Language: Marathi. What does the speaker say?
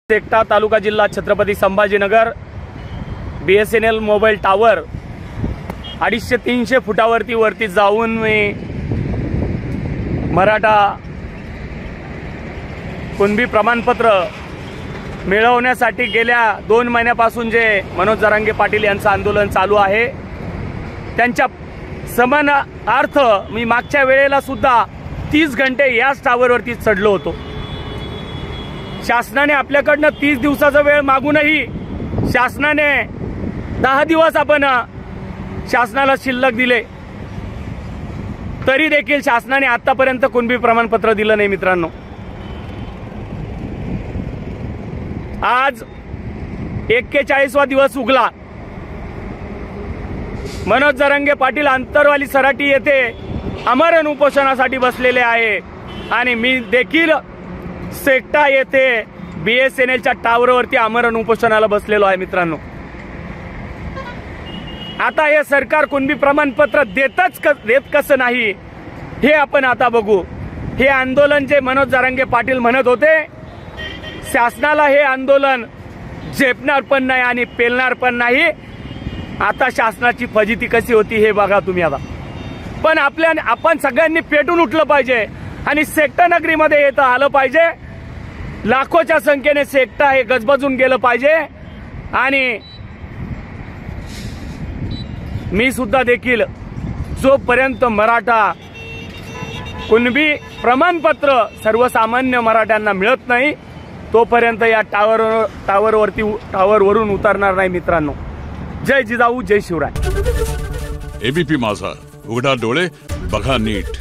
सेक्टा तालुका जिल्हा Chhatrapati Sambhajinagar BSNL mobile tower 250-300 फुटावरती जाऊन मी मराठा कुणबी प्रमाणपत्र मिळवण्यासाठी गेल्या 2 महिन्यापासून जे मनोज जरांगे पाटील यांचं आंदोलन चालू आहे त्यांच्या समानार्थ मी मागच्या वेळेला सुद्धा 30 घंटे याच टावरवरती चढलो होतो। शासनाने आपल्याकडनं 30 दिवसाचा वेळ मागूनही शासनाने 10 दिवस आपण शासनाला शिल्लक दिले तरी देखील शासनाने आतापर्यंत कुणबी प्रमाणपत्र दिलं नाही। मित्रांनो, आज 41वा दिवस उगला। मनोज जरांगे पाटील अंतरवाली सराटी येथे आमरण उपोषणासाठी बसलेले आहे आणि मी देखील सेक्टा येथे BSNLच्या टावरवरती आमरण उपोषणाला बसलेलो आहे। मित्रांनो, आता हे सरकार कुणबी प्रमाणपत्र देत कसं नाही हे आपण आता बघू। हे आंदोलन जे मनोज जरांगे पाटील म्हणत होते शासनाला हे आंदोलन झेपणार पण नाही आणि पेलणार पण नाही। आता शासनाची फजिती कशी होती हे बघा तुम्ही। आता पण आपण सगळ्यांनी पेटून उठलं पाहिजे आणि सेक्टा नगरीमध्ये येतं आलं पाहिजे। लाखोच्या संख्येने सेक्टा हे गजबजून गेलं पाहिजे आणि मी सुद्धा देखील जोपर्यंत मराठा कुणबी प्रमाणपत्र सर्वसामान्य मराठ्यांना मिळत नाही तोपर्यंत या टावरवरून उतरणार नाही। मित्रांनो, जय जिजाऊ, जय शिवराय। ABP माझा, उघडा डोळे बघा नीट।